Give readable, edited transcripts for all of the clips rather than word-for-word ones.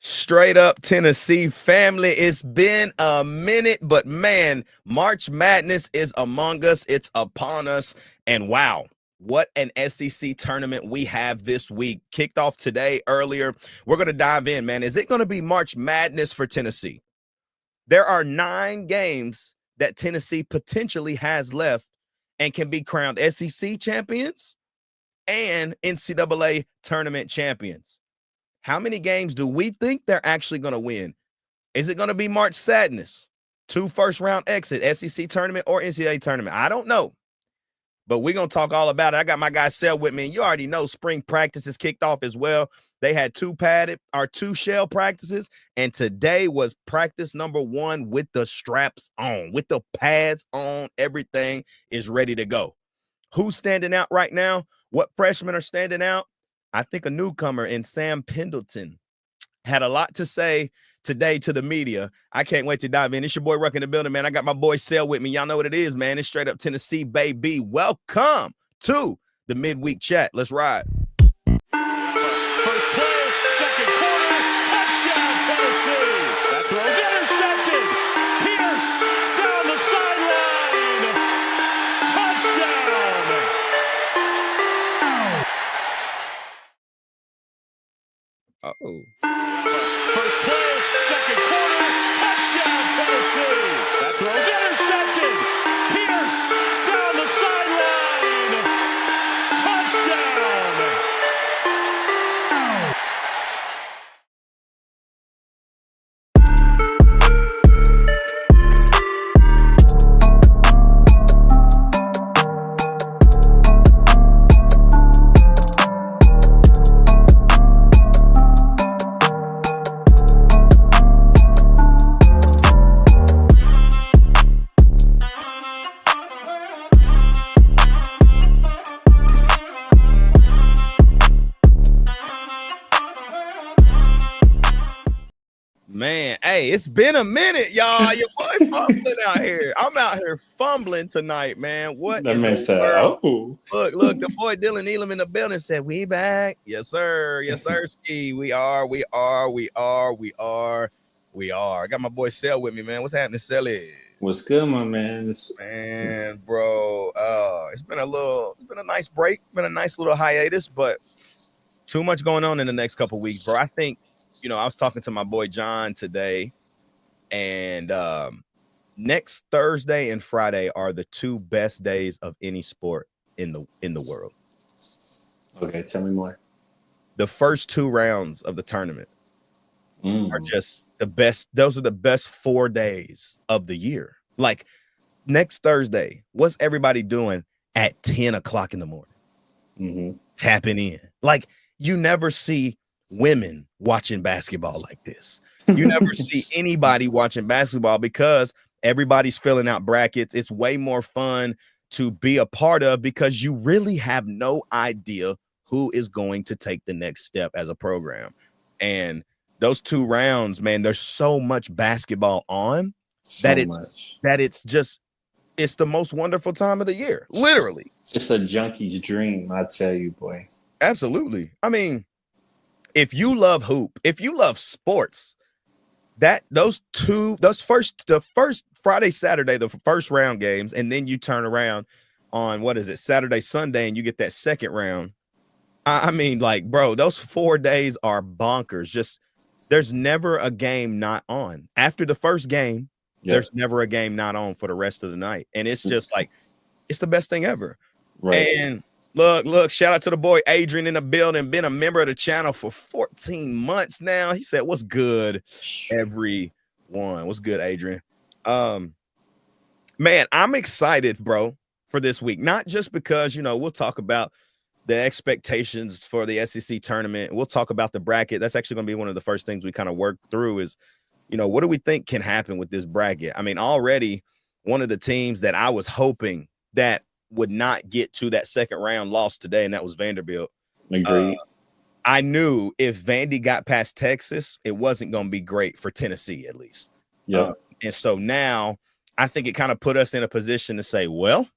Straight up Tennessee family. It's been a minute, but man, March Madness is among us. It's upon us. And wow, what an SEC tournament we have this week. Kicked off today earlier. We're going to dive in, man. Is it going to be March Madness for Tennessee? There are 9 games that Tennessee potentially has left and can be crowned SEC champions and NCAA tournament champions. How many games do we think they're actually going to win? Is it going to be March Sadness, 2 first-round exit, SEC tournament or NCAA tournament? I don't know, but we're going to talk all about it. I got my guy Sel with me, and you already know spring practice is kicked off as well. They had 2 shell practices, and today was practice number 1 with the straps on, with the pads on. Everything is ready to go. Who's standing out right now? What freshmen are standing out? I think a newcomer in Sam Pendleton had a lot to say today to the media. I can't wait to dive in. It's your boy Ruck in the building, man. I got my boy Sel with me. Y'all know what it is, man. It's straight up Tennessee, baby. Welcome to the midweek chat. Let's ride. First play, second quarter, touchdown Tennessee. That throw's intercepted. Pierce down the sideline. Touchdown. Oh. First play, second quarter, touchdown Tennessee. That throw's intercepted. Pierce down the sideline. Touchdown. Man, hey, it's been a minute, y'all. Your boy's fumbling out here. I'm out here fumbling tonight, man. What That in man the said, world? "Oh, Look, the boy Dylan Elam in the building said, "We back." Yes, sir. Yes, sir, Ski. We are. I got my boy Sel with me, man. What's happening, Selly? what's good, my man?" Man, bro. It's been a nice break, been a nice little hiatus, but too much going on in the next couple weeks, bro. I think, I was talking to my boy John today, and next Thursday and Friday are the 2 best days of any sport in the world. Okay, tell me more. The first 2 rounds of the tournament are just the best. Those are the best 4 days of the year. Like next Thursday, what's everybody doing at 10 o'clock in the morning? Tapping in. Like you never see women watching basketball like this. You never see anybody watching basketball because everybody's filling out brackets. It's way more fun to be a part of because you really have no idea who is going to take the next step as a program. And those 2 rounds, man, there's so much basketball on that it's the most wonderful time of the year. Literally. It's a junkie's dream, I tell you, boy. Absolutely. I mean, if you love hoop, if you love sports, the first Friday, Saturday, the first round games, and then you turn around on Saturday, Sunday, and you get that second round. I mean, like, bro, those 4 days are bonkers. Just there's never a game not on. After the first game, there's never a game not on for the rest of the night. And it's just like, it's the best thing ever. Right. And look, shout out to the boy Adrian in the building, been a member of the channel for 14 months now. He said, "What's good, everyone? What's good, Adrian?" Man, I'm excited, bro, for this week. Not just because, we'll talk about the expectations for the SEC tournament. We'll talk about the bracket. That's actually going to be one of the first things we kind of work through is, what do we think can happen with this bracket? I mean, already one of the teams that I was hoping that would not get to that second round lost today, and that was Vanderbilt. Agreed. I knew if Vandy got past Texas, it wasn't going to be great for Tennessee, at least. Yeah. And so now I think it kind of put us in a position to say, well,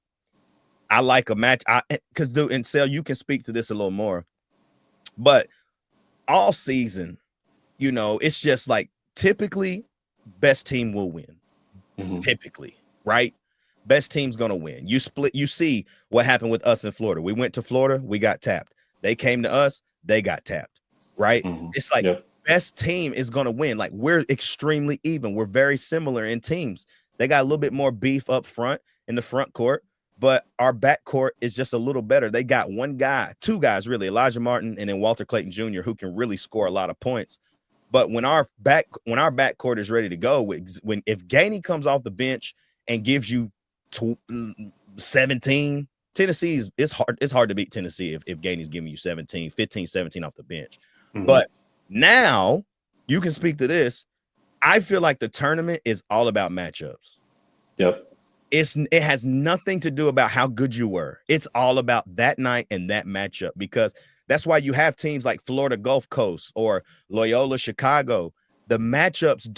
I like a match. And Sel, you can speak to this a little more. But all season, it's just like typically best team will win. Typically, right? Best team's gonna win. You split. You see what happened with us in Florida. We went to Florida, we got tapped. They came to us, they got tapped. Right? It's like best team is gonna win. Like we're extremely even. We're very similar in teams. They got a little bit more beef up front in the front court, but our back court is just a little better. They got two guys really, Elijah Martin and then Walter Clayton Jr., who can really score a lot of points. But when our backcourt is ready to go, if Gainey comes off the bench and gives you 17, Tennessee it's hard to beat Tennessee if Gainey's giving you 17, 15, 17 off the bench. But now you can speak to this. I feel like the tournament is all about matchups. Yep. It has nothing to do about how good you were. It's all about that night and that matchup, because that's why you have teams like Florida Gulf Coast or Loyola Chicago. The matchups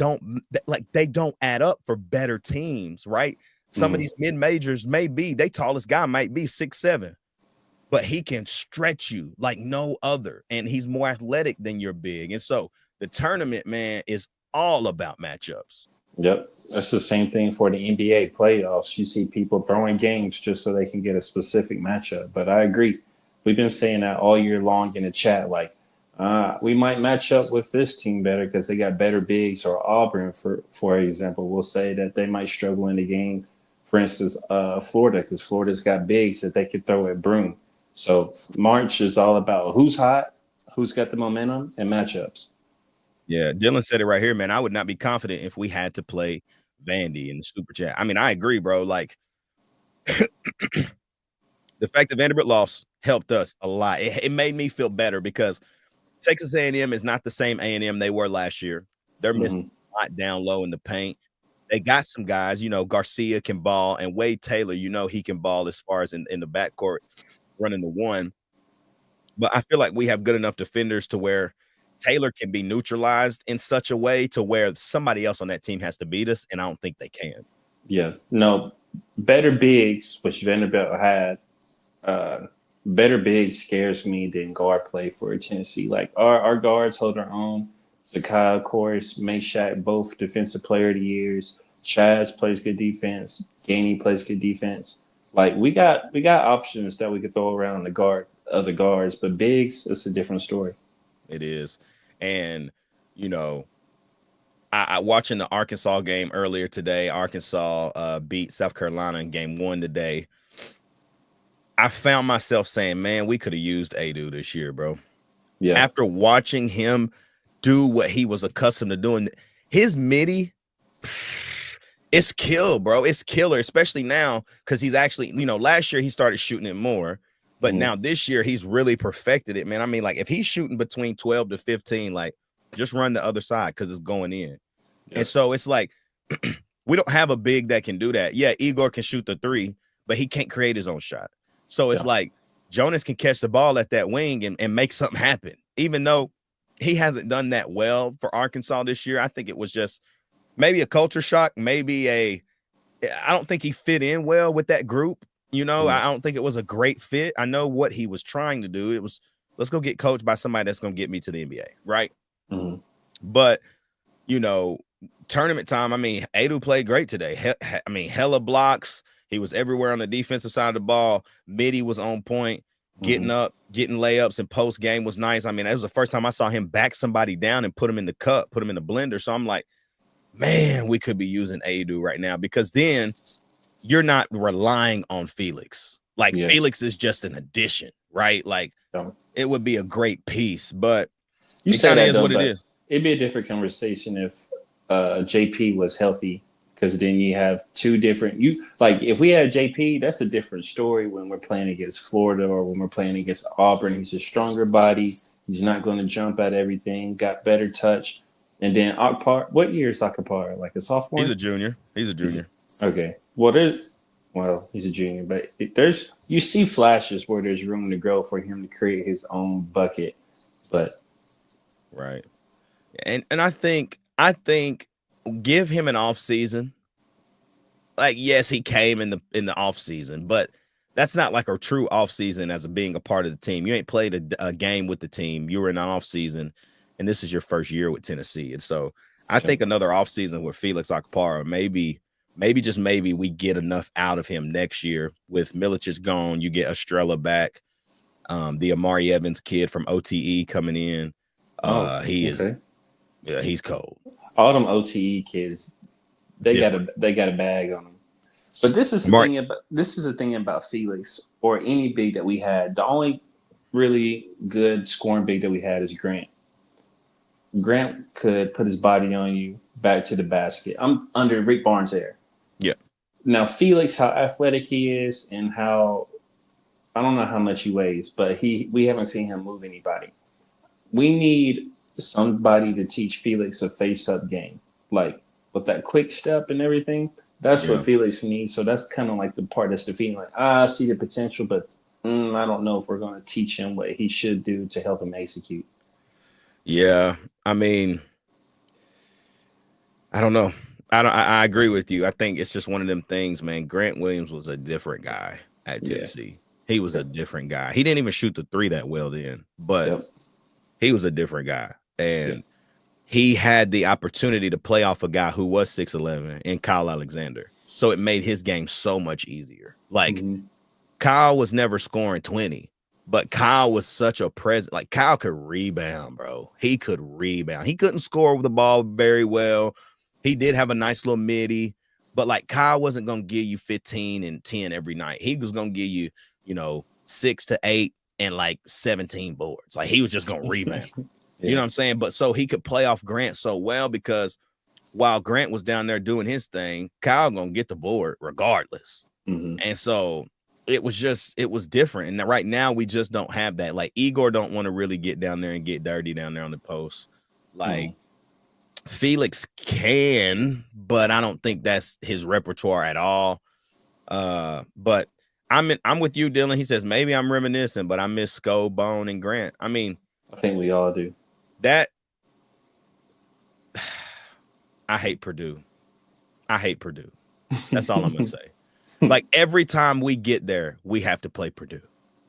they don't add up for better teams, right? Some of these mid-majors their tallest guy might be 6'7", but he can stretch you like no other, and he's more athletic than your big. And so the tournament, man, is all about matchups. Yep. That's the same thing for the NBA playoffs. You see people throwing games just so they can get a specific matchup. But I agree. We've been saying that all year long in the chat, like, we might match up with this team better because they got better bigs, or Auburn, for example. We'll say that they might struggle in the game. For instance, Florida, because Florida's got bigs that they could throw at Broome. So March is all about who's hot, who's got the momentum, and matchups. Yeah, Dylan said it right here, man. I would not be confident if we had to play Vandy in the super chat. I mean, I agree, bro. Like, the fact that Vanderbilt lost helped us a lot. It made me feel better because Texas A&M is not the same A&M they were last year. They're missing a lot down low in the paint. They got some guys, Garcia can ball, and Wade Taylor, he can ball as far as in the backcourt running the one. But I feel like we have good enough defenders to where Taylor can be neutralized in such a way to where somebody else on that team has to beat us, and I don't think they can. Yeah. No, better bigs, which Vanderbilt had, better bigs scares me than guard play for Tennessee. Like, our guards hold their own. Zakai, of course, Meshack, both defensive player of the years. Chaz plays good defense. Gainey plays good defense. Like, we got options that we could throw around other guards, but bigs, it's a different story. It is. And, I watching the Arkansas game earlier today. Arkansas beat South Carolina in game 1 today. I found myself saying, man, we could have used Adu this year, bro. Yeah. After watching him do what he was accustomed to doing, his midi, it's kill, bro. It's killer, especially now because he's actually, last year he started shooting it more. But now this year, he's really perfected it, man. I mean, like, if he's shooting between 12 to 15, like, just run the other side because it's going in. Yeah. And so it's like, we don't have a big that can do that. Yeah, Igor can shoot the 3, but he can't create his own shot. So it's like Jonas can catch the ball at that wing and make something happen. Even though he hasn't done that well for Arkansas this year, I think it was just maybe a culture shock, I don't think he fit in well with that group. I don't think it was a great fit. I know what he was trying to do. It was, let's go get coached by somebody that's going to get me to the NBA, right? But, tournament time, I mean, Adu played great today. Hella blocks. He was everywhere on the defensive side of the ball. Midi was on point. Getting up, getting layups, and post game was nice. I mean, that was the first time I saw him back somebody down and put him in the cup, put him in the blender. So I'm like, man, we could be using Adu right now, because then you're not relying on Felix. Like, Felix is just an addition, right? Like, it would be a great piece, but you say that is what it is. It'd be a different conversation if JP was healthy, because then you have two different. If we had JP, that's a different story when we're playing against Florida or when we're playing against Auburn. He's a stronger body. He's not going to jump at everything. Got better touch. And then Akpar, what year is Akpar? Like a sophomore? He's a junior. Okay. Well, he's a junior, but you see flashes where there's room to grow for him to create his own bucket. But right. And I think give him an off season. Like, yes, he came in the off season, but that's not like a true off season as being a part of the team. You ain't played a game with the team. You were in an off season. and this is your first year with Tennessee. And so I think another offseason with Felix Akpara, maybe just maybe we get enough out of him next year. With Milicic gone, you get Estrella back. The Amari Evans kid from OTE coming in. He's cold. All them OTE kids, they got a bag on them. But this is the thing about Felix or any big that we had. The only really good scoring big that we had is Grant. Grant could put his body on you back to the basket. I'm under Rick Barnes' air. Yeah. Now Felix, how athletic he is, and how I don't know how much he weighs, but we haven't seen him move anybody. We need somebody to teach Felix a face-up game, like with that quick step and everything. That's what Felix needs. So that's kind of like the part that's defeating. Like, I see the potential, but I don't know if we're going to teach him what he should do to help him execute. Yeah, I mean, I don't know. I agree with you. I think it's just one of them things, man. Grant Williams was a different guy at Tennessee. He was a different guy. He didn't even shoot the three that well then, but he was a different guy. And he had the opportunity to play off a guy who was 6'11" in Kyle Alexander. So it made his game so much easier. Like, Kyle was never scoring 20, but Kyle was such a presence. Like, Kyle could rebound, bro. He could rebound. He couldn't score with the ball very well. He did have a nice little midi, but like Kyle wasn't going to give you 15 and 10 every night. He was going to give you, 6 to 8 and like 17 boards. Like, he was just going to rebound. You know what I'm saying? But so he could play off Grant so well because while Grant was down there doing his thing, Kyle going to get the board regardless. And so it was different. And right now we just don't have that. Like, Igor don't want to really get down there and get dirty down there on the post. Like, Felix can, but I don't think that's his repertoire at all. But I'm with you, Dylan. He says, maybe I'm reminiscing, but I miss Sko, Bone, and Grant. I mean, I think we all do. I hate Purdue. That's all I'm going to say. Like, every time we get there, we have to play Purdue.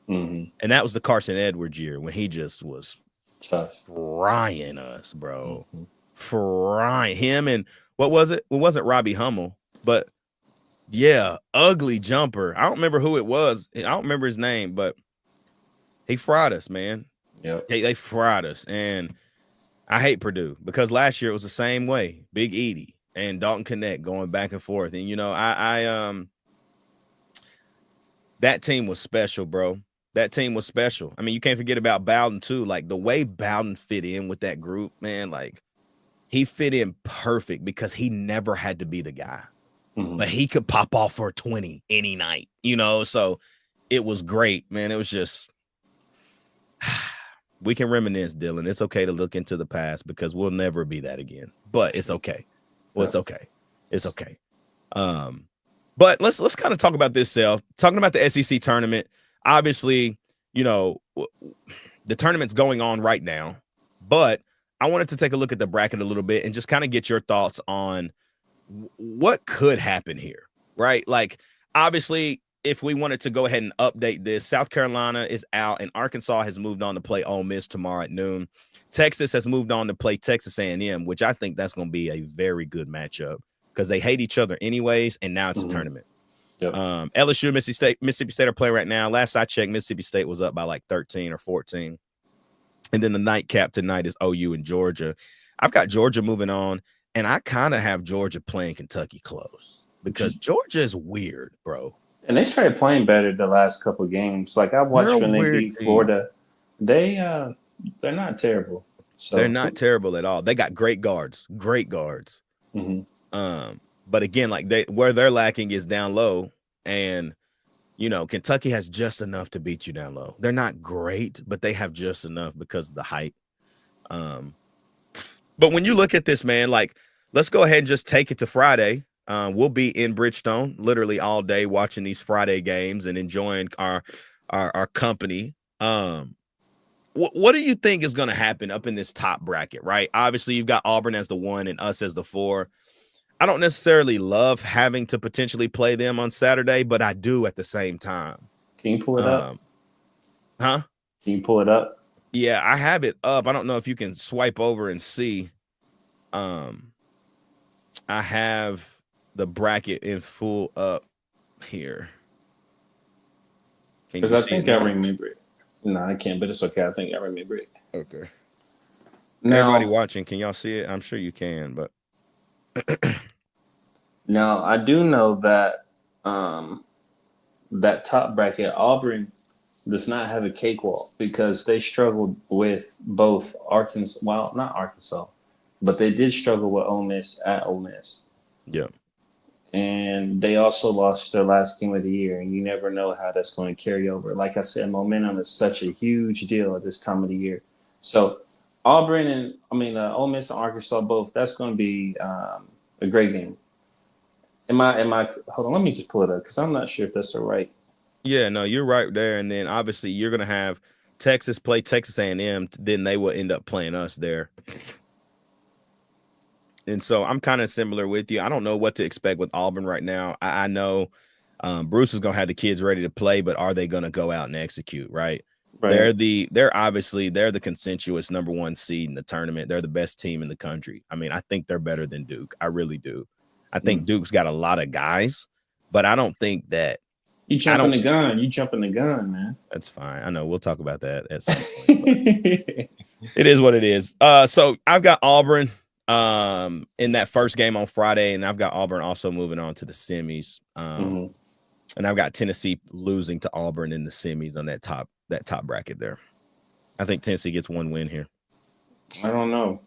And that was the Carson Edwards year when he just was frying us, bro. Frying him. And what was it? It wasn't Robbie Hummel, but ugly jumper. I don't remember who it was. I don't remember his name, but he fried us, man. They fried us. And I hate Purdue because last year it was the same way. Big Edie and Dalton Connect going back and forth. And, that team was special, bro. That team was special. I mean, you can't forget about Bowden too. Like, the way Bowden fit in with that group, man, like, he fit in perfect because he never had to be the guy. But he could pop off for 20 any night, so it was great, man. It was just, we can reminisce, Dylan. It's okay to look into the past because we'll never be that again, but it's okay. Well, it's okay. It's okay. But let's kind of talk about this, Sal. Talking about the SEC tournament, obviously, the tournament's going on right now, but I wanted to take a look at the bracket a little bit and just kind of get your thoughts on what could happen here, right? Like, obviously, if we wanted to go ahead and update this, South Carolina is out and Arkansas has moved on to play Ole Miss tomorrow at noon. Texas has moved on to play Texas A&M, which I think that's going to be a very good matchup because they hate each other anyways, and now it's a tournament. LSU, Mississippi State are playing right now. Last I checked, Mississippi State was up by like 13 or 14. And then the nightcap tonight is OU and Georgia. I've got Georgia moving on, and I kind of have Georgia playing Kentucky close because Georgia is weird, bro. And they started playing better the last couple of games. Like, I watched when they beat Florida. They're not terrible. So they're not terrible at all. They got great guards. But again, like, where they're lacking is down low, and Kentucky has just enough to beat you down low. They're not great, but they have just enough because of the height. But when you look at this, man, like, let's go ahead and just take it to Friday. We'll be in Bridgestone literally all day watching these Friday games and enjoying our company. What do you think is going to happen up in this top bracket, right? Obviously, you've got Auburn as the 1 and us as the 4. I don't necessarily love having to potentially play them on Saturday, but I do at the same time. Can you pull it up? Huh? Can you pull it up? Yeah, I have it up. I don't know if you can swipe over and see. I have the bracket in full up here. Can Because you I see it think I now? remember it. No, I can't, but it's okay. I think I remember it. Okay. Everybody Now, watching, can y'all see it? I'm sure you can, but now I do know that um, that top bracket, Auburn does not have a cakewalk because they struggled with both Arkansas. Well, not Arkansas, but they did struggle with Ole Miss at Ole Miss. yeah. And they also lost their last game of the year, and you never know how that's going to carry over. Like I said, momentum is such a huge deal at this time of the year. So Auburn and Ole Miss and Arkansas both. That's going to be a great game. Am I? Hold on, let me just pull it up because I'm not sure if that's the right. Yeah, no, you're right there. And then obviously you're gonna have Texas play Texas A&M, then they will end up playing us there. And so I'm kind of similar with you. I don't know what to expect with Auburn right now. I know Bruce is gonna have the kids ready to play, but are they gonna go out and execute? Right? Right. They're obviously they're the consensuous number one seed in the tournament. They're the best team in the country. I mean, I think they're better than Duke. I really do. I think Duke's got a lot of guys, but I don't think that You I jumping don't. the gun. You jumping the gun, man. That's fine. I know we'll talk about that at some point. It is what it is. So I've got Auburn in that first game on Friday, and I've got Auburn also moving on to the semis. And I've got Tennessee losing to Auburn in the semis on that top bracket there. I think Tennessee gets one win here. I don't know.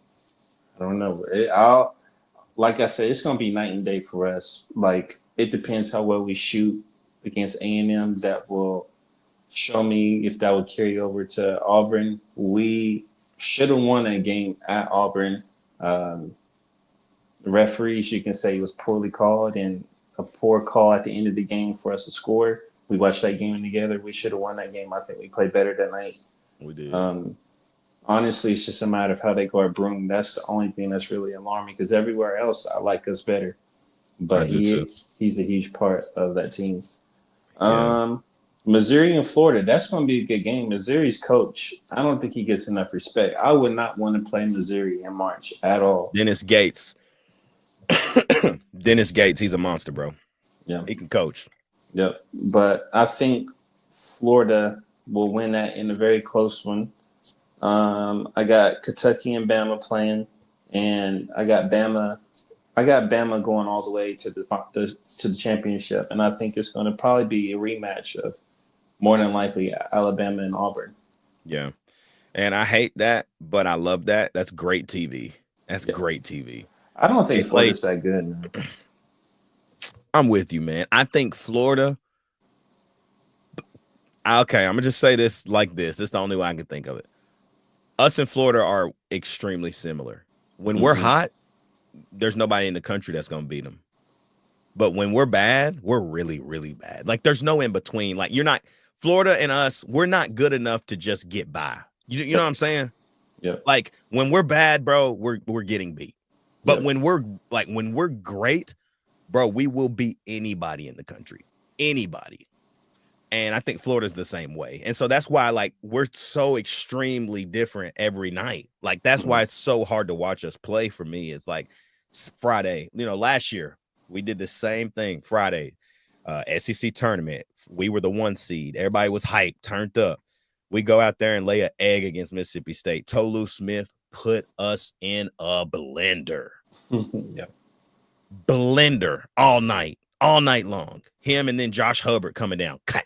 Like I said, it's gonna be night and day for us. Like it depends how well we shoot against A&M. That will show me if that will carry over to Auburn. We should have won that game at Auburn. The referees, you can say, was poorly called and a poor call at the end of the game for us to score. We watched that game together. We should have won that game. I think we played better that night. We did. Honestly, it's just a matter of how they guard Broom. That's the only thing that's really alarming because everywhere else, I like us better. But he's a huge part of that team. Yeah. Missouri and Florida, that's going to be a good game. Missouri's coach, I don't think he gets enough respect. I would not want to play Missouri in March at all. Dennis Gates. Dennis Gates, he's a monster, bro. Yeah. He can coach. Yep. But I think Florida will win that in a very close one. I got Kentucky and Bama playing, and I got Bama going all the way to the championship, and I think it's going to probably be a rematch of more than likely Alabama and Auburn. Yeah, and I hate that, but I love that. That's great TV. That's great TV. I don't think Florida's that good, man. I'm with you, man. I think Florida. Okay, I'm gonna just say this like this. It's the only way I can think of it. Us and Florida are extremely similar. When we're hot, there's nobody in the country that's going to beat them. But when we're bad, we're really, really bad. Like there's no in between. Like Florida and us, we're not good enough to just get by. You know what I'm saying? Yeah. Like when we're bad, bro, we're getting beat. But when we're great, bro, we will beat anybody in the country. Anybody. And I think Florida's the same way. And so that's why, like, we're so extremely different every night. Like, that's why it's so hard to watch us play for me. It's like Friday, last year we did the same thing. Friday, SEC tournament. We were the 1 seed. Everybody was hyped, turned up. We go out there and lay an egg against Mississippi State. Tolu Smith put us in a blender. Yeah. Blender all night long. Him and then Josh Hubbard coming down. Cut.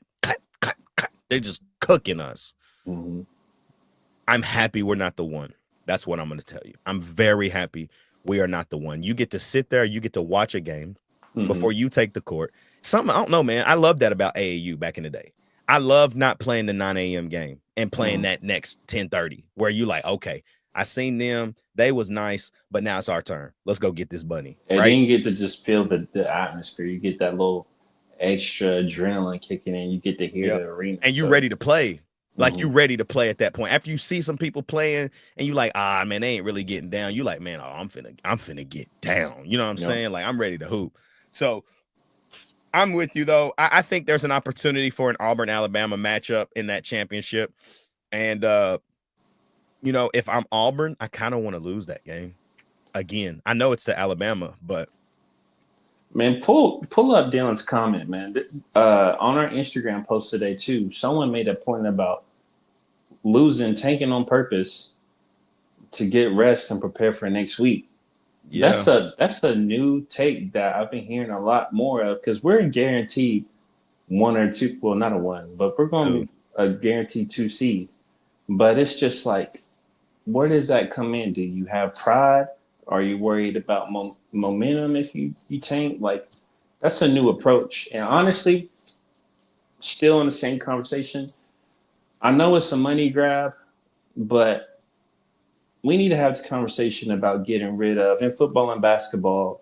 They're just cooking us. I'm happy we're not the one. That's what I'm going to tell you. I'm very happy we are not the one. You get to sit there. You get to watch a game before you take the court. Something, I don't know, man. I love that about AAU back in the day. I love not playing the 9 a.m. game and playing that next 10:30 where you like, okay, I seen them. They was nice, but now it's our turn. Let's go get this bunny. And right? then you get to just feel the atmosphere. You get that little extra adrenaline kicking in. You get to hear the arena. And you're ready to play. Like you ready to play at that point. After you see some people playing and you like, man, they ain't really getting down. You like, man, I'm finna get down. You know what I'm saying? Like I'm ready to hoop. So I'm with you though. I think there's an opportunity for an Auburn-Alabama matchup in that championship. And You know, if I'm Auburn, I kind of want to lose that game again. I know it's to Alabama, but Man, pull up Dylan's comment, man. On our Instagram post today too, someone made a point about losing, tanking on purpose to get rest and prepare for next week. yeah, That's a new take that I've been hearing a lot more of because we're guaranteed one or two. Well, not a one, but we're going to dude. be a guaranteed 2 seed. But it's just like, where does that come in? Do you have pride? Are you worried about momentum if you tank? Like, that's a new approach. And honestly, still in the same conversation, I know it's a money grab, but we need to have the conversation about getting rid of, in football and basketball,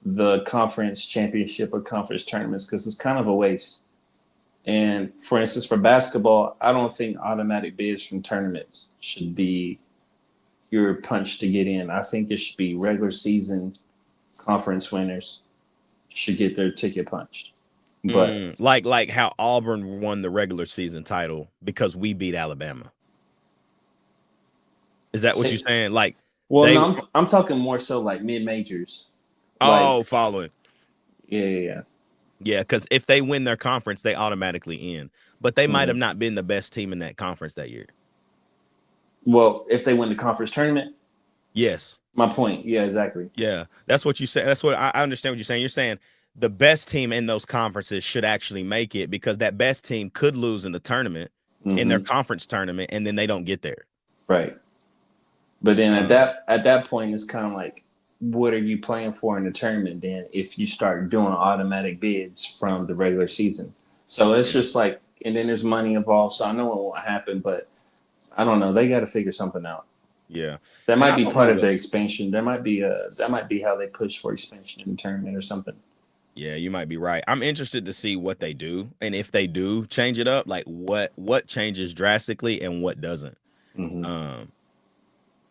the conference championship or conference tournaments because it's kind of a waste. And for instance, for basketball, I don't think automatic bids from tournaments should be your punch to get in. I think it should be regular season conference winners should get their ticket punched. But Like how Auburn won the regular season title because we beat Alabama. Is that what you're saying? Like well, they no, I'm talking more so like mid majors. Like following. yeah. Yeah, because if they win their conference, they automatically in. But they might have Mhm. not been the best team in that conference that year. Well, if they win the conference tournament, Yes. my point. Yeah, exactly. Yeah. That's what you said. That's what I understand what you're saying. You're saying the best team in those conferences should actually make it because that best team could lose in the tournament, in their Hmm. conference tournament, and then they don't get there. Right. But then Um, at that point, it's kind of like, what are you playing for in the tournament? Then if you start doing automatic bids from the regular season, so it's yeah. just like, and then there's money involved. So I know it won't happen, but I don't know. They got to figure something out. Yeah. That And might I be don't part know of what their expansion. There might be that might be how they push for expansion in the tournament or something. Yeah, you might be right. I'm interested to see what they do, and if they do change it up, like what changes drastically and what doesn't. Hmm. Um,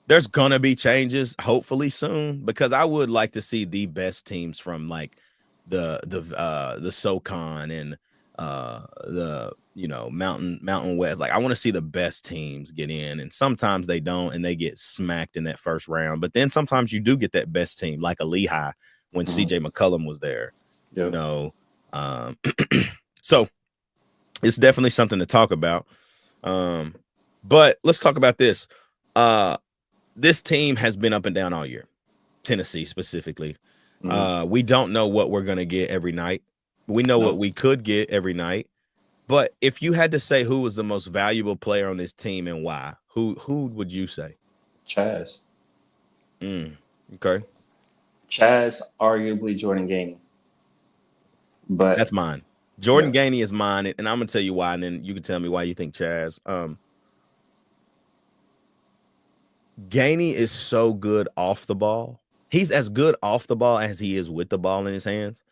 there's gonna be changes, hopefully soon, because I would like to see the best teams from like the SoCon and the Mountain West. Like I want to see the best teams get in, and sometimes they don't, and they get smacked in that first round. But then sometimes you do get that best team, like a Lehigh when Hmm. CJ McCullum was there. You Yep. know, so it's definitely something to talk about. Um, but let's talk about this. This team has been up and down all year, Tennessee specifically. Hmm. We don't know what we're going to get every night. We know No. what we could get every night. But if you had to say who was the most valuable player on this team and why, who would you say? Chaz. Okay. Chaz, arguably Jordan Gainey. That's But mine. yeah. Jordan Gainey is mine, and I'm going to tell you why, and then you can tell me why you think Chaz. Gainey is so good off the ball. He's as good off the ball as he is with the ball in his hands.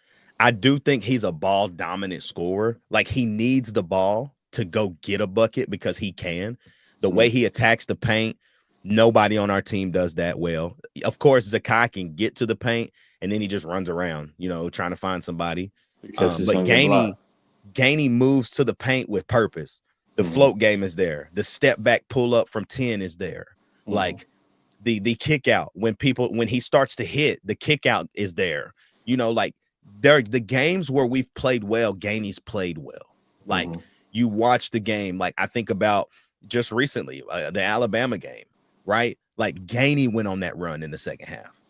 I do think he's a ball dominant scorer. Like he needs the ball to go get a bucket because he can. The way he attacks the paint, nobody on our team does that well. Of course, Zakai can get to the paint and then he just runs around, trying to find somebody. Because he's But gonna get blocked. Gainey moves to the paint with purpose. The Hmm. float game is there. The step back pull up from 10 is there. Hmm. Like the kick out when he starts to hit, the kick out is there. Like the games where we've played well, Gainey's played well. Like Hmm. you watch the game, like I think about just recently, the Alabama game, right? Like Gainey went on that run in the second half.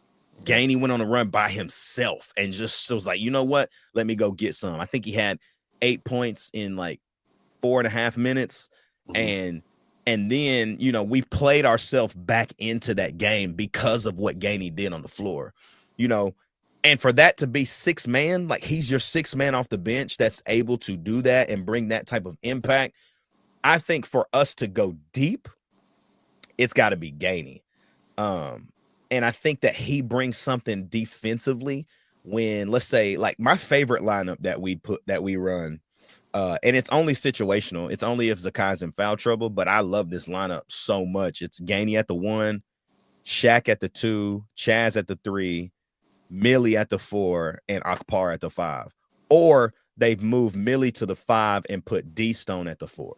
Yeah. Gainey went on a run by himself and just was like, you know what? Let me go get some. I think he had 8 points in like 4.5 minutes. Hmm. And then, we played ourselves back into that game because of what Gainey did on the floor, and for that to be 6 man, like he's your 6 man off the bench that's able to do that and bring that type of impact. I think for us to go deep, it's got to be Gainey. And I think that he brings something defensively when, let's say, like my favorite lineup that we run. And it's only situational. It's only if Zakai's in foul trouble, but I love this lineup so much. It's Gainey at the 1, Shaq at the 2, Chaz at the 3, Millie at the 4, and Akpar at the 5. Or they've moved Millie to the 5 and put D Stone at the 4.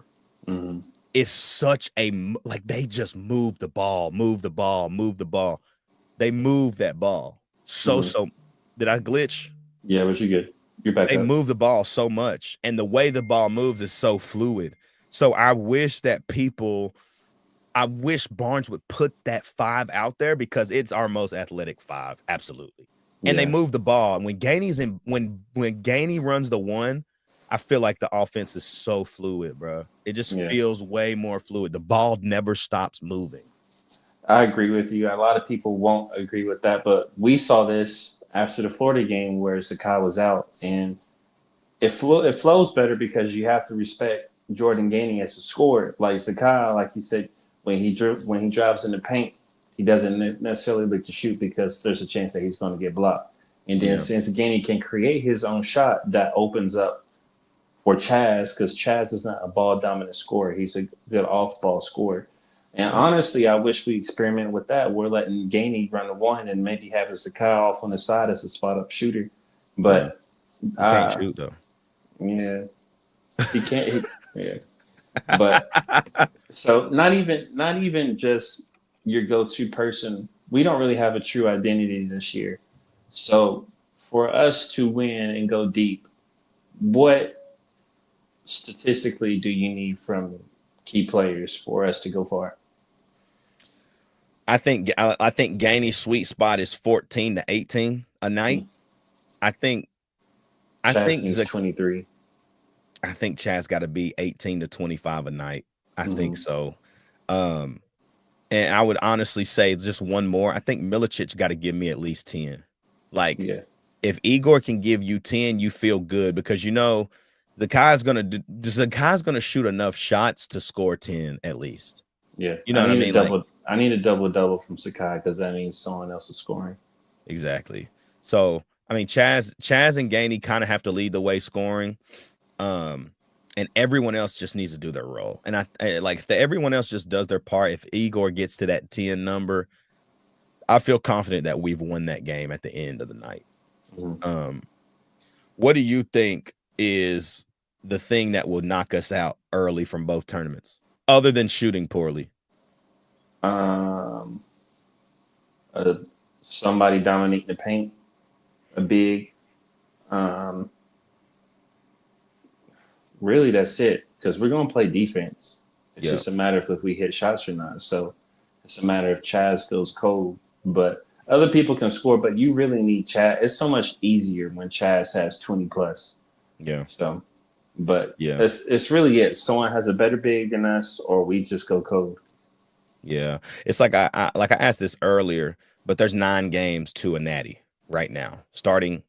Hmm. is such a like they just move the ball, move the ball, move the ball. They move that ball so. Did I glitch? Yeah, but you good. You're back They up. move the ball so much, and the way the ball moves is so fluid. So I wish Barnes would put that 5 out there because it's our most athletic 5, absolutely. And they Yeah. move the ball. And when Gainey's in, when Gainey runs the 1, I feel like the offense is so fluid, bro. It just Yeah. feels way more fluid. The ball never stops moving. I agree with you. A lot of people won't agree with that, but we saw this after the Florida game where Sakai was out, and it flows better because you have to respect Jordan Gainey as a scorer. Like Sakai, like you said, when he drives in the paint, he doesn't necessarily look to shoot because there's a chance that he's going to get blocked. And then since Gainey can create his own shot, that opens up for Chaz because Chaz is not a ball dominant scorer. He's a good off ball scorer. And honestly, I wish we experimented with that. We're letting Gainey run the 1 and maybe having Sakai off on the side as a spot up shooter. But you can't shoot though. Yeah, he can't. Yeah, but so not even just your go-to person. We don't really have a true identity this year. So for us to win and go deep, what statistically do you need from key players for us to go far? I think Gainey's sweet spot is 14 to 18 a night. I think Chaz 23. I think Chaz got to be 18 to 25 a night. I think so. And I would honestly say just one more. I think Milicic got to give me at least 10. Like, if Igor can give you 10, you feel good because Zakai's gonna shoot enough shots to score 10 at least. Yeah, you know what I mean. I need a double from Sakai because that means someone else is scoring. Exactly. So I mean, Chaz and Gainey kind of have to lead the way scoring. And everyone else just needs to do their role. And I like if everyone else just does their part. If Igor gets to that 10 number, I feel confident that we've won that game at the end of the night. What do you think is the thing that will knock us out early from both tournaments, other than shooting poorly? Somebody dominating the paint, a big. Really, that's it. Because we're going to play defense. It's just a matter of if we hit shots or not. So it's a matter of Chaz goes cold. But other people can score, but you really need Chaz. It's so much easier when Chaz has 20 plus. Yeah. So, but it's really it. Someone has a better big than us, or we just go cold. Yeah. It's like I asked this earlier, but there's 9 games to a natty right now. Starting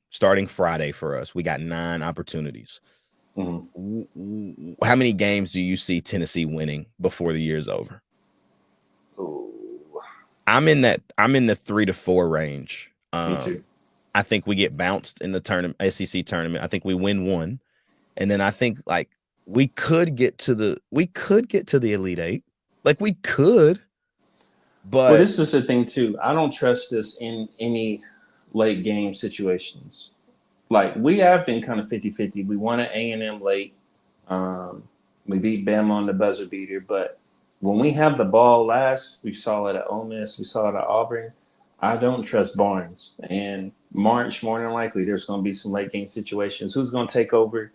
Friday for us. We got 9 opportunities. How many games do you see Tennessee winning before the year's over? I'm in the 3 to 4 range. Me too. I think we get bounced in the tournament, SEC tournament. I think we win 1, and then I think like we could get to the Elite 8. Like we could, but this is the thing too. I don't trust this in any late game situations. Like, we have been kind of 50-50. We won at A&M late. We beat Bama on the buzzer beater. But when we have the ball last, we saw it at Ole Miss. We saw it at Auburn. I don't trust Barnes. And March, more than likely, there's going to be some late game situations. Who's going to take over?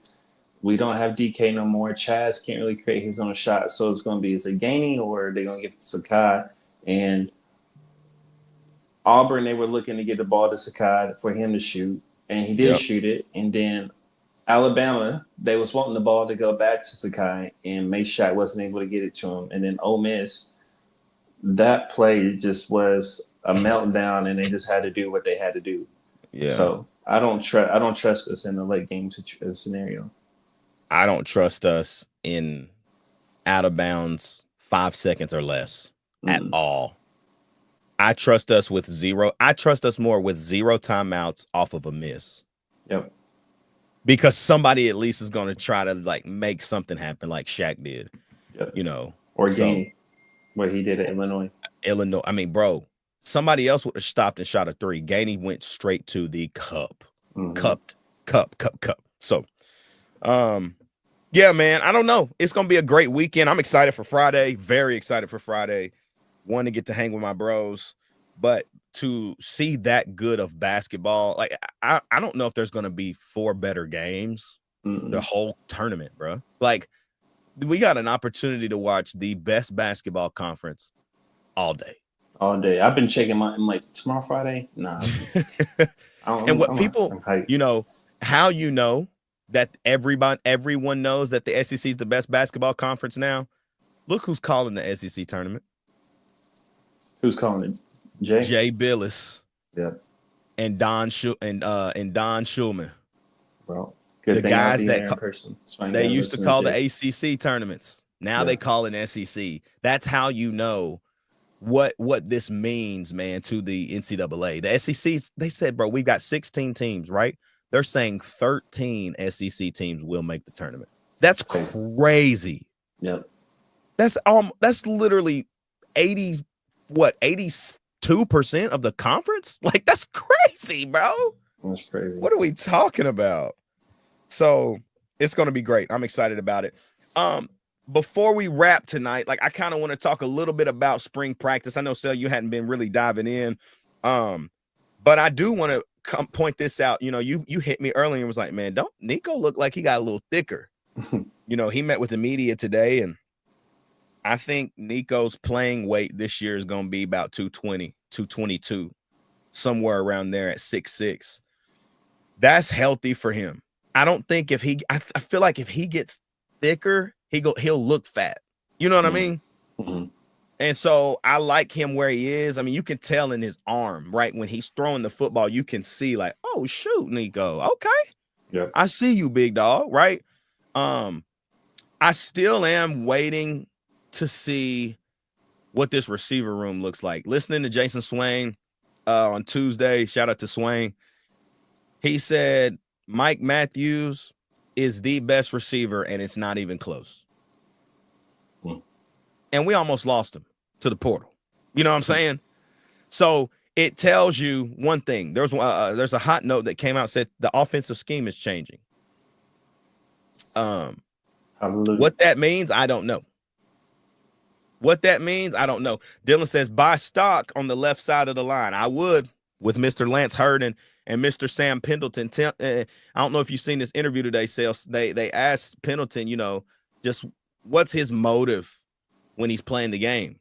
We don't have DK no more. Chaz can't really create his own shot. So it's going to be, is it Gainey or are they going to give it to Sakai? And Auburn, they were looking to get the ball to Sakai for him to shoot. And he did shoot it. And then Alabama, they was wanting the ball to go back to Sakai, and Mayshot wasn't able to get it to him. And then Ole Miss, that play just was a meltdown, and they just had to do what they had to do. Yeah. So I don't trust us in the late game scenario. I don't trust us in out of bounds 5 seconds or less at all. I trust us with 0. I trust us more with 0 timeouts off of a miss. Yep. Because somebody at least is going to try to like make something happen like Shaq did. Yep. Or Gainey, what he did at Illinois. I mean, bro, somebody else would have stopped and shot a 3. Gainey went straight to the cup. Cup. So, Yeah, man. I don't know. It's gonna be a great weekend. I'm excited for Friday. Very excited for Friday. Want to get to hang with my bros, but to see that good of basketball, like I don't know if there's gonna be 4 better games the Mm-mm. whole tournament, bro. Like we got an opportunity to watch the best basketball conference all day. All day. I've been checking I'm like, tomorrow Friday? Nah. And what I'm people, hyped. how that everyone knows that the SEC is the best basketball conference now. Look who's calling the SEC tournament. Who's calling it? Jay? Jay Billis Yep. and Don Schulman. Bro. Good The thing I'll guys be that there in person. So I ain't they gotta used to listen call to the Jay. ACC tournaments. Now Yeah. they call it SEC. That's how you know what this means, man, to the NCAA. The SEC, they said, bro, we've got 16 teams, right? They're saying 13 SEC teams will make the tournament. That's crazy. Yep. That's literally 82% of the conference? Like, that's crazy, bro. That's crazy. What are we talking about? So it's going to be great. I'm excited about it. Before we wrap tonight, like I kind of want to talk a little bit about spring practice. I know, Sel, you hadn't been really diving in, but I do want to point this out. You hit me earlier and was like, man, don't Nico look like he got a little thicker? He met with the media today, and I think Nico's playing weight this year is going to be about 220, 222, somewhere around there at 6'6". That's healthy for him. I don't think I feel like if he gets thicker, he'll look fat. You know what I mean? Mm-hmm. And so I like him where he is. I mean, you can tell in his arm, right? When he's throwing the football, you can see like, oh, shoot, Nico. Okay. Yep. I see you, big dog, right? I still am waiting to see what this receiver room looks like. Listening to Jason Swain on Tuesday, shout out to Swain. He said Mike Matthews is the best receiver, and it's not even close. And we almost lost him to the portal. You know what I'm saying? So it tells you one thing. There's a hot note that came out, said the offensive scheme is changing. What that means, I don't know. Dylan says, buy stock on the left side of the line. I would, with Mr. Lance Hurd and Mr. Sam Pendleton. I don't know if you've seen this interview today, Sales. They asked Pendleton, just what's his motive when he's playing the game.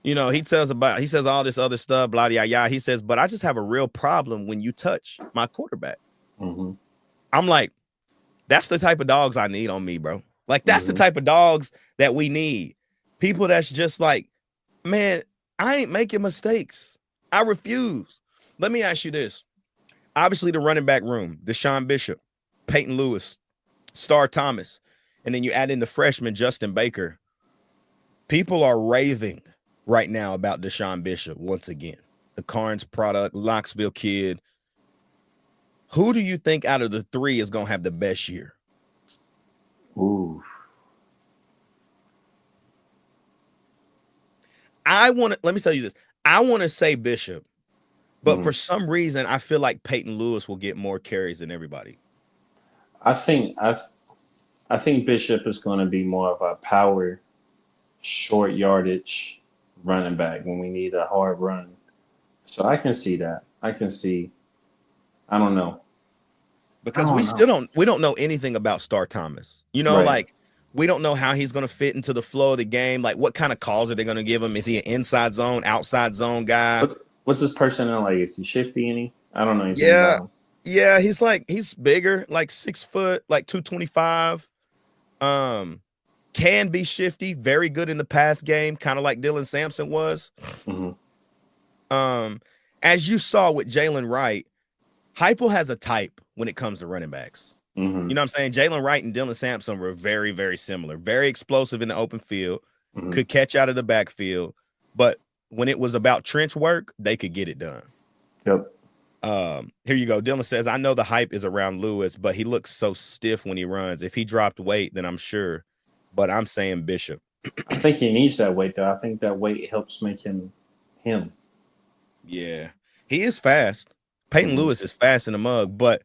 He says all this other stuff, blah, blah, blah. He says, but I just have a real problem when you touch my quarterback. Mm-hmm. I'm like, that's the type of dogs I need on me, bro. Like, that's the type of dogs that we need. People that's just like, man, I ain't making mistakes. I refuse. Let me ask you this. Obviously, the running back room, Deshaun Bishop, Peyton Lewis, Star Thomas, and then you add in the freshman, Justin Baker. People are raving right now about Deshaun Bishop once again. The Carnes product, Knoxville kid. Who do you think out of the three is going to have the best year? Ooh. Let me tell you this. I want to say Bishop, but for some reason, I feel like Peyton Lewis will get more carries than everybody. I think Bishop is going to be more of a power, short yardage running back when we need a hard run. So I can see that. I don't know. Because we don't know anything about Star Thomas. Right. Like we don't know how he's going to fit into the flow of the game. Like what kind of calls are they going to give him? Is he an inside zone, outside zone guy? What's his personnel like? Is he shifty any? I don't know anything about him. Yeah, he's bigger, like 6 foot, like 225. Can be shifty, very good in the pass game, kind of like Dylan Sampson was. Mm-hmm. As you saw with Jalen Wright, Heupel has a type when it comes to running backs. Mm-hmm. You know what I'm saying? Jalen Wright and Dylan Sampson were very, very similar. Very explosive in the open field, could catch out of the backfield, but when it was about trench work, they could get it done. Yep. Here you go. Dylan says, I know the hype is around Lewis, but he looks so stiff when he runs. If he dropped weight, then I'm sure. But I'm saying Bishop. I think he needs that weight, though. I think that weight helps make him. Yeah. He is fast. Peyton Lewis is fast in the mug, but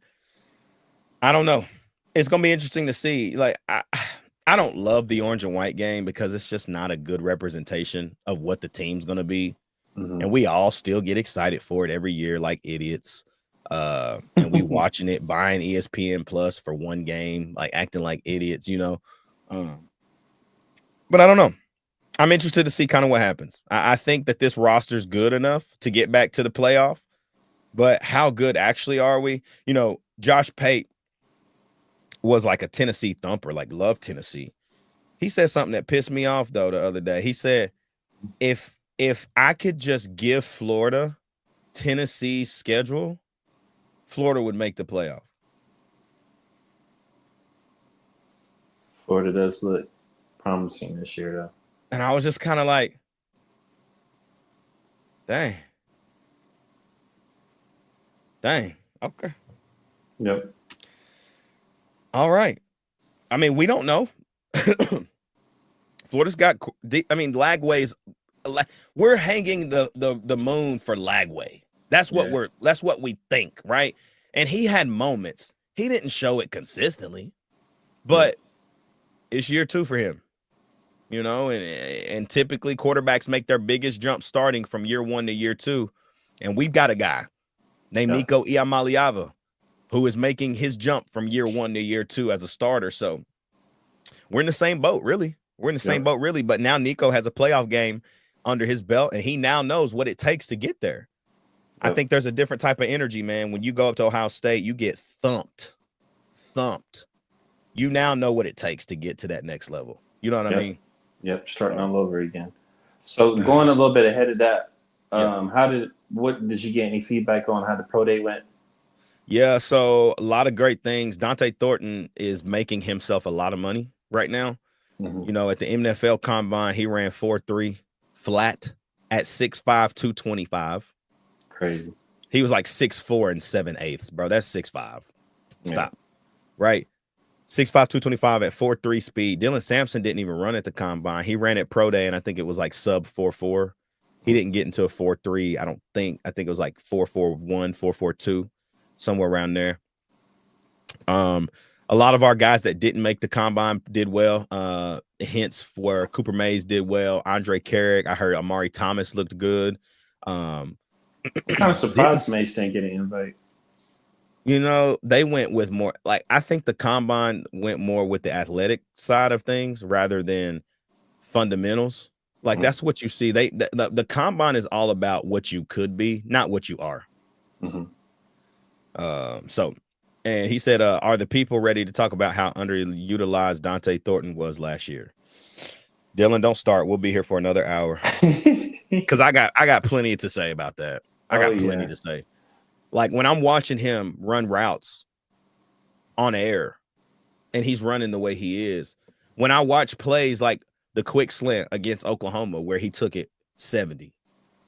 I don't know. It's gonna be interesting to see. Like, I don't love the orange and white game because it's just not a good representation of what the team's gonna be. Mhm. And we all still get excited for it every year like idiots. And we watching it, buying ESPN Plus for one game, like acting like idiots, you know. But I don't know. I'm interested to see kind of what happens. I think that this roster's good enough to get back to the playoff, but how good actually are we? You know, Josh Pate was like a Tennessee thumper, like loved Tennessee. He said something that pissed me off though the other day. He said, if I could just give Florida Tennessee's schedule, Florida would make the playoff. Florida does look promising this year, though. And I was just kind of like, dang. Okay. Yep. All right. I mean, we don't know. Florida's got, Lagway's, we're hanging the moon for Lagway. That's what we think, right? And he had moments. He didn't show it consistently, but it's year 2 for him. You know, and typically quarterbacks make their biggest jump starting from year 1 to year 2. And we've got a guy named Nico Iamaleava who is making his jump from year 1 to year 2 as a starter. So we're in the same boat, really. But now Nico has a playoff game under his belt, and he now knows what it takes to get there. I think there's a different type of energy, man. When you go up to Ohio State, you get thumped. You now know what it takes to get to that next level. You know what I mean? Yep, starting all over again. So going a little bit ahead of that, did you get any feedback on how the pro day went? Yeah, so a lot of great things. Dante Thornton is making himself a lot of money right now. Mm-hmm. You know, at the NFL Combine, he ran 4.3 flat at 6'5", 225. Crazy. He was like 6'4" and 7/8, bro. That's 6'5". Stop. Right. 6'5", 225 at 4.3 speed. Dylan Sampson didn't even run at the Combine. He ran at Pro Day, and I think it was like sub 4.4. He didn't get into a 4.3, I don't think. I think it was like 4.41, 4.42, somewhere around there. A lot of our guys that didn't make the Combine did well. Hints for Cooper Mays did well. Andre Carrick, I heard Amari Thomas looked good. I'm kind of surprised Mays didn't get an invite. You know, they went with more, like, I think the Combine went more with the athletic side of things rather than fundamentals. Like, that's what you see. The Combine is all about what you could be, not what you are. And he said, are the people ready to talk about how underutilized Dante Thornton was last year? Dylan, don't start. We'll be here for another hour. Because I got plenty to say about that. I got plenty to say. Like, when I'm watching him run routes on air and he's running the way he is, when I watch plays like the quick slant against Oklahoma where he took it 70,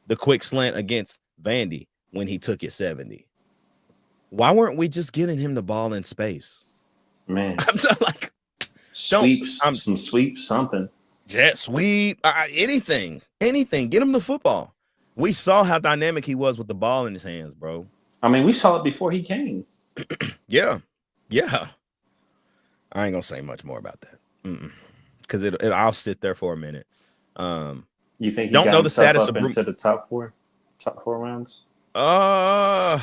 the quick slant against Vandy when he took it 70, why weren't we just getting him the ball in space? Man, I'm so like, some sweeps, something. Jet sweep, anything. Get him the football. We saw how dynamic he was with the ball in his hands, bro. I mean, we saw it before he came. Yeah. I ain't gonna say much more about that because I'll sit there for a minute. You think he don't got know the status up of into the top four rounds? I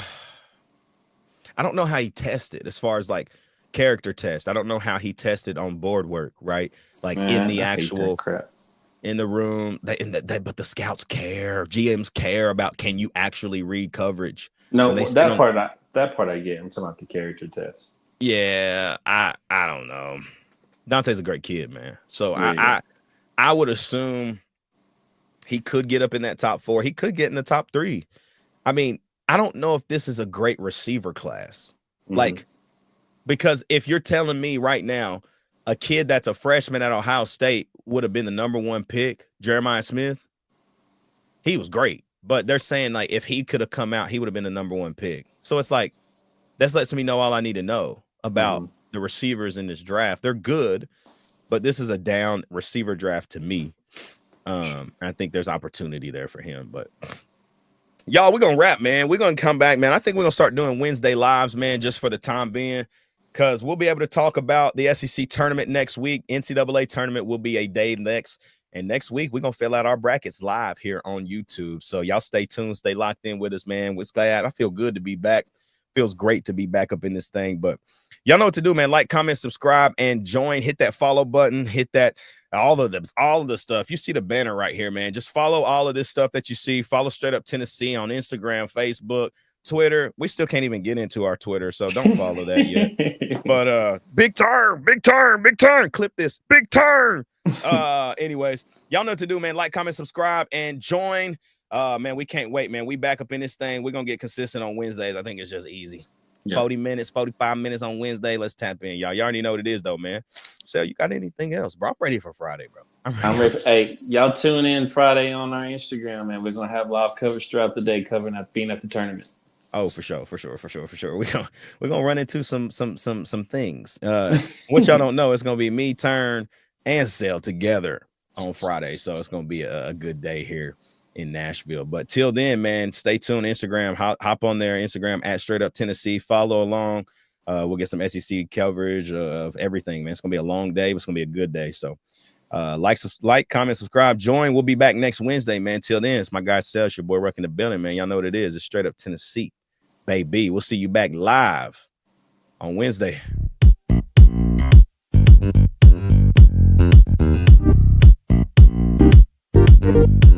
don't know how he tested as far as like character test. I don't know how he tested on board work, right? Like in the actual crap. In the room, but the scouts care, GMs care about can you actually read coverage? No, that part I get. I'm talking about the character test. Yeah, I don't know. Dante's a great kid, man. So I would assume he could get up in that top 4. He could get in the top 3. I mean, I don't know if this is a great receiver class. Like, because if you're telling me right now, a kid that's a freshman at Ohio State would have been the number 1 pick, Jeremiah Smith, he was great. But they're saying, like, if he could have come out, he would have been the number 1 pick. So it's like, that lets me know all I need to know about the receivers in this draft. They're good, but this is a down receiver draft to me. I think there's opportunity there for him. But y'all, we're going to wrap, man. We're going to come back, man. I think we're going to start doing Wednesday lives, man, just for the time being. because we'll be able to talk about the SEC tournament next week. NCAA tournament will be a day next. And next week, we're going to fill out our brackets live here on YouTube. So y'all stay tuned, stay locked in with us, man. We're glad. I feel good to be back. Feels great to be back up in this thing. But y'all know what to do, man. Like, comment, subscribe, and join. Hit that follow button. Hit that, all of the stuff. You see the banner right here, man. Just follow all of this stuff that you see. Follow Straight Up Tennessee on Instagram, Facebook, Twitter. We still can't even get into our Twitter, so don't follow that yet. But big turn. Clip this. Big turn. Anyways, y'all know what to do, man. Like, comment, subscribe, and join. Man, we can't wait, man. We back up in this thing. We're gonna get consistent on Wednesdays. I think it's just easy. 40 minutes, 45 minutes on Wednesday. Let's tap in, y'all. You already know what it is, though, man. So you got anything else, bro? I'm ready for Friday, bro. I'm ready. Hey, y'all tune in Friday on our Instagram, man. We're gonna have live coverage throughout the day, covering being at the tournament. Oh, for sure. We're gonna run into some things. What y'all don't know, it's gonna be me, Turn, and Sale together on Friday. So it's gonna be a good day here in Nashville. But till then, man, stay tuned. Instagram, hop on there. Instagram at Straight Up Tennessee. Follow along. We'll get some SEC coverage of everything, man. It's gonna be a long day, but it's gonna be a good day. So like, comment, subscribe, join. We'll be back next Wednesday, man. Till then, it's my guy Sales, your boy Ruck in the building, man. Y'all know what it is. It's Straight Up Tennessee, baby. We'll see you back live on Wednesday. Thank you.